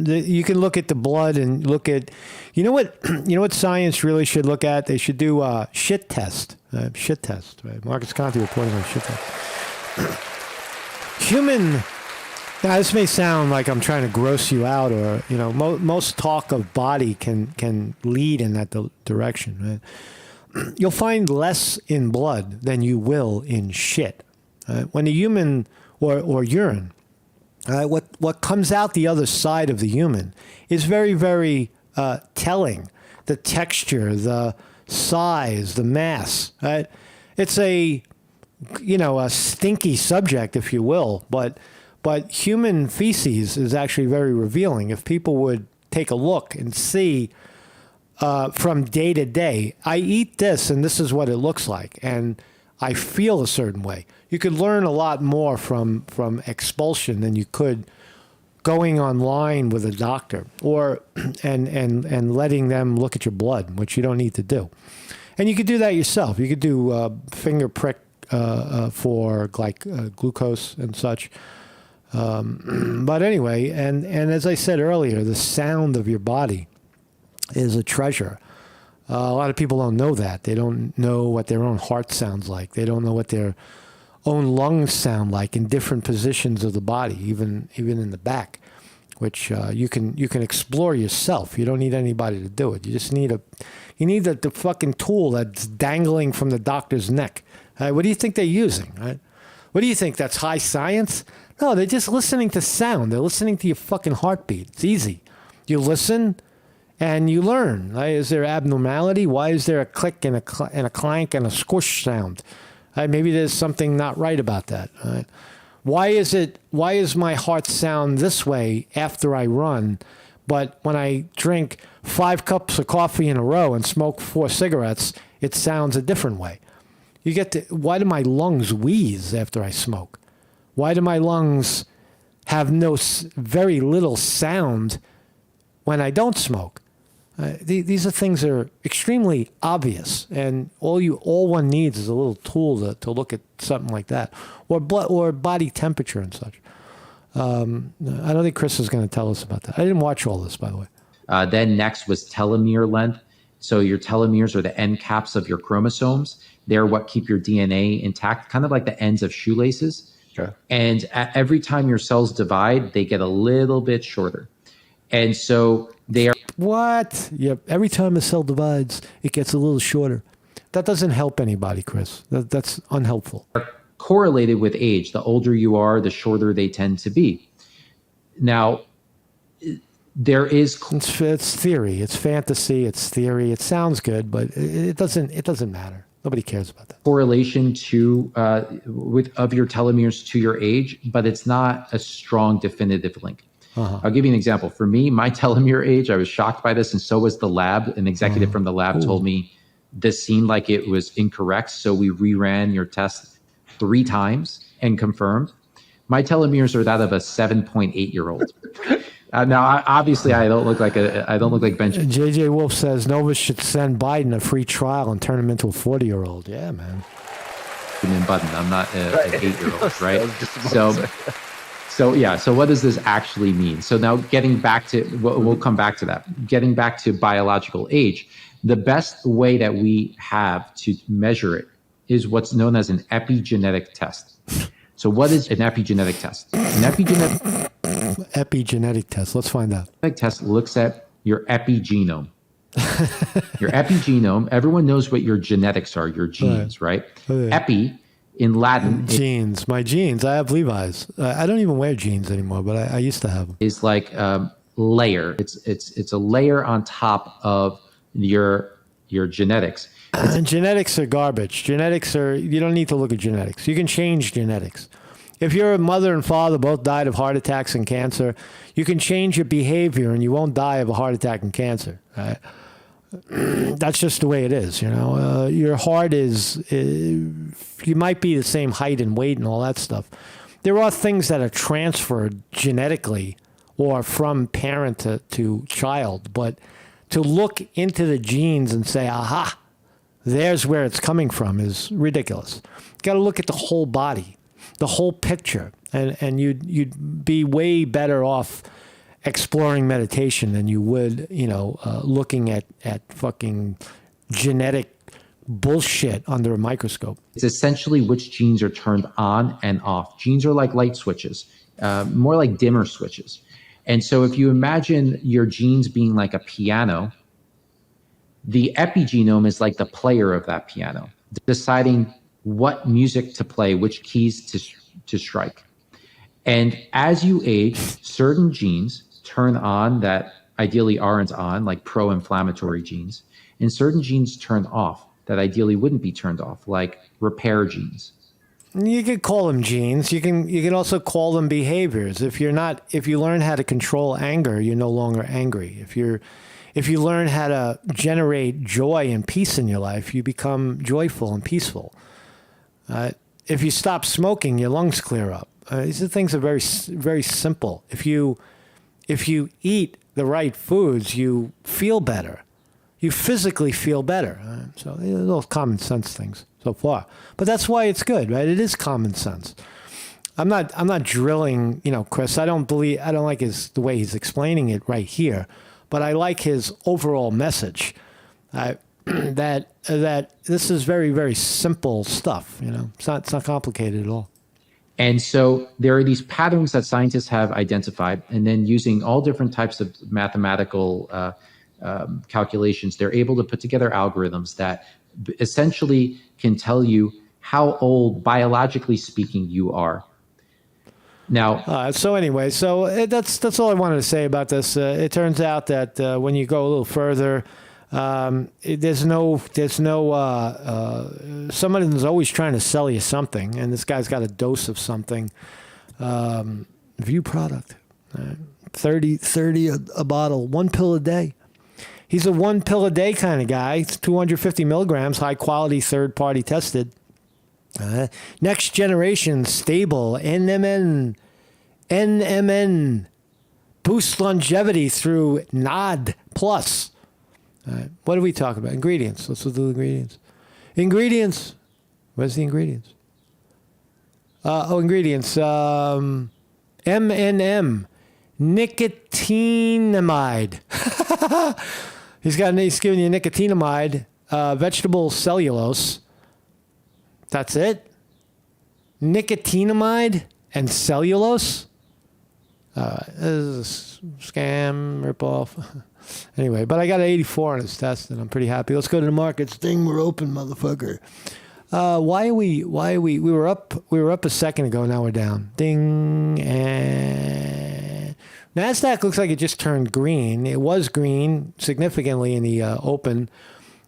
you can look at the blood and look at, you know what science really should look at? They should do a shit test. Right? Marcus Conte reporting on shit test. Human. Now this may sound like I'm trying to gross you out, or most talk of body can lead in that direction. Right? You'll find less in blood than you will in shit. When a human or urine, what comes out the other side of the human is very, very telling. The texture, the size, the mass. Right? It's a stinky subject, if you will, but human feces is actually very revealing. If people would take a look and see from day to day, I eat this and this is what it looks like, and I feel a certain way. You could learn a lot more from expulsion than you could going online with a doctor or and letting them look at your blood, which you don't need to do. And you could do that yourself. You could do finger prick for glucose and such. But anyway, and as I said earlier, the sound of your body is a treasure. A lot of people don't know that. They don't know what their own heart sounds like. They don't know what their own lungs sound like in different positions of the body, even in the back, which you can explore yourself. You don't need anybody to do it. You just need the fucking tool that's dangling from the doctor's neck. What do you think they're using? Right? What do you think? That's high science? No, they're just listening to sound. They're listening to your fucking heartbeat. It's easy. You listen and you learn. Right? Is there abnormality? Why is there a click and a clank and a squish sound? Right? Maybe there's something not right about that. Right? Why is my heart sound this way after I run, but when I drink 5 cups of coffee in a row and smoke 4 cigarettes, it sounds a different way? Why do my lungs wheeze after I smoke? Why do my lungs have very little sound when I don't smoke? These are things that are extremely obvious, and all one needs is a little tool to look at something like that, or blood or body temperature and such. I don't think Chris is going to tell us about that. I didn't watch all this, by the way. Then next was telomere length. So your telomeres are the end caps of your chromosomes. They're what keep your DNA intact, kind of like the ends of shoelaces. Okay. And every time your cells divide, they get a little bit shorter. And so they are What? Yep. Every time a cell divides, it gets a little shorter. That doesn't help anybody, Chris. That's unhelpful. correlated with age. The older you are, the shorter they tend to be. Now, there is It's theory. It's fantasy. It's theory. It sounds good, but it doesn't matter. Nobody cares about that. correlation to of your telomeres to your age, but it's not a strong definitive link. I'll give you an example. For me, my telomere age, I was shocked by this, and so was the lab. An executive from the lab told me this seemed like it was incorrect, so we reran your test 3 times and confirmed. My telomeres are that of a 7.8-year-old. Now, obviously, I don't look like Benjamin. JJ Wolf says Nova should send Biden a free trial and turn him into a 40-year-old. Yeah, man. Button. I'm not an 8-year-old, right? So what does this actually mean? So now getting back to, we'll come back to that. Getting back to biological age, the best way that we have to measure it is what's known as an epigenetic test. So what is an epigenetic test? An Epigenetic test. Let's find out. test looks at your epigenome. Your epigenome, everyone knows what your genetics are, your genes, right? Epi, in Latin, Jeans. My jeans. I have Levi's. I don't even wear jeans anymore, but I used to have them. is like layer. It's a layer on top of your genetics. And genetics are garbage. You don't need to look at genetics. You can change genetics. If your mother and father both died of heart attacks and cancer, you can change your behavior and you won't die of a heart attack and cancer. Right? That's just the way it is. Your heart you might be the same height and weight and all that stuff. There are things that are transferred genetically or from parent to child, but to look into the genes and say, aha, there's where it's coming from is ridiculous. You got to look at the whole body, the whole picture, and you'd be way better off exploring meditation than you would, looking at fucking genetic bullshit under a microscope. It's essentially which genes are turned on and off. Genes are like light switches, more like dimmer switches. And so if you imagine your genes being like a piano, the epigenome is like the player of that piano, deciding what music to play, which keys to strike. And as you age, certain genes turn on that ideally aren't on, like pro-inflammatory genes, and certain genes turn off that ideally wouldn't be turned off, like repair genes. You could call them genes. You can also call them behaviors. If you learn how to control anger, you're no longer angry. If you learn how to generate joy and peace in your life, you become joyful and peaceful. If you stop smoking, your lungs clear up. These are things that are very, very simple. If you eat the right foods, you feel better. You physically feel better. So they're little common sense things so far. But that's why it's good, right? It is common sense. I'm not drilling, Chris. I don't like the way he's explaining it right here, but I like his overall message. That this is very, very simple stuff. It's not complicated at all. And so there are these patterns that scientists have identified, and then using all different types of mathematical calculations, they're able to put together algorithms that essentially can tell you how old, biologically speaking, you are. Now, so that's all I wanted to say about this. It turns out that when you go a little further, there's no someone is always trying to sell you something, and this guy's got a dose of something. View product, 30 a bottle, 1 pill a day. He's a 1 pill a day kind of guy. It's 250 milligrams, high quality, third party tested. Next generation stable NMN boost longevity through NOD plus. All right. What are we talking about? Ingredients. Let's do the ingredients. Ingredients. Where's the ingredients? Ingredients. M&M. Nicotinamide. He's giving you nicotinamide, vegetable cellulose. That's it? Nicotinamide and cellulose? This is a scam, ripoff. Anyway, but I got an 84 on his test, and I'm pretty happy. Let's go to the markets. Ding, we're open, motherfucker. We were up a second ago, now we're down. Ding, and NASDAQ looks like it just turned green. It was green significantly in the open.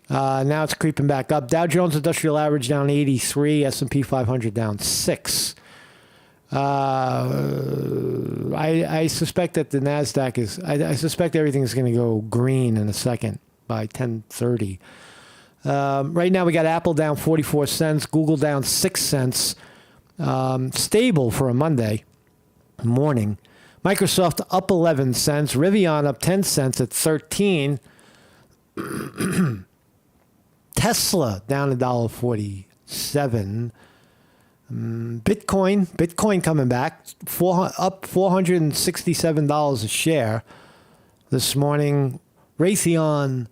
Now it's creeping back up. Dow Jones Industrial Average down 83, S&P 500 down 6. I suspect that the NASDAQ is, I suspect everything is going to go green in a second by 10:30. Right now we got Apple down 44 cents, Google down 6 cents, stable for a Monday morning. Microsoft up 11 cents, Rivian up 10 cents at 13. Tesla down $1.47. Bitcoin coming back, up $467 a share this morning. Raytheon,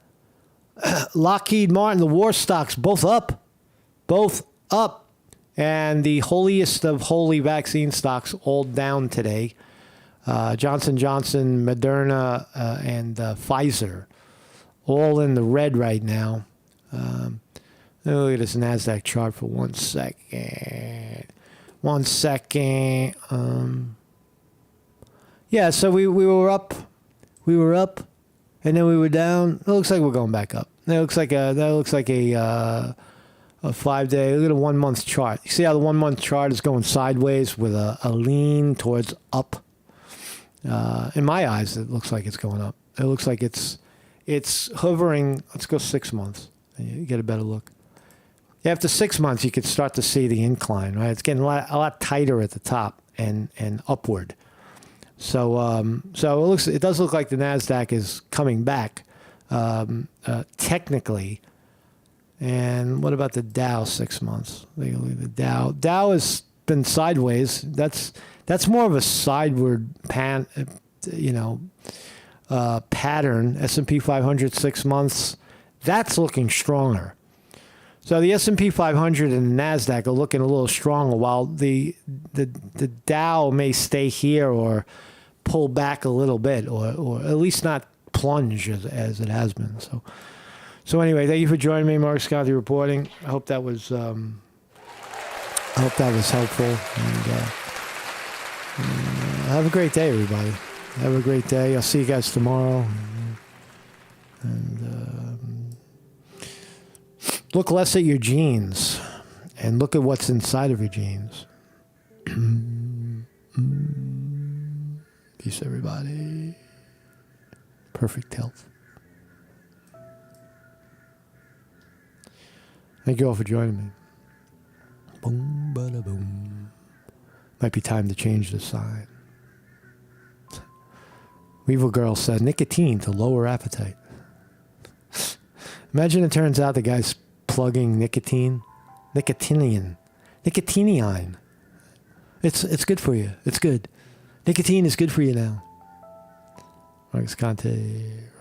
Lockheed Martin, the war stocks, both up. And the holiest of holy vaccine stocks all down today. Johnson & Johnson, Moderna, and Pfizer, all in the red right now. Look at this NASDAQ chart for 1 second. 1 second. Yeah, so we were up. And then we were down. It looks like we're going back up. That looks like a 5-day. Look at a 1 month chart. You see how the 1 month chart is going sideways with a lean towards up. In my eyes, it looks like it's going up. It looks like it's hovering. Let's go 6 months. And you get a better look. After 6 months, you could start to see the incline. Right, it's getting a lot tighter at the top and upward. So it does look like the NASDAQ is coming back technically. And what about the Dow 6 months? The Dow has been sideways. That's more of a sideward pattern. S&P 500 6 months. That's looking stronger. So the S&P 500 and the NASDAQ are looking a little stronger, while the Dow may stay here or pull back a little bit, or at least not plunge as it has been. So anyway, thank you for joining me, Mark Scotty reporting. I hope that was helpful. And have a great day, everybody. Have a great day. I'll see you guys tomorrow. And look less at your jeans and look at what's inside of your jeans. Peace, everybody. Perfect health. Thank you all for joining me. Boom, bada, boom. Might be time to change the sign. Weevil Girl said, nicotine to lower appetite. Imagine it turns out the guy's plugging nicotinium. It's good for you. It's good. Nicotine is good for you now. Marcus Conte.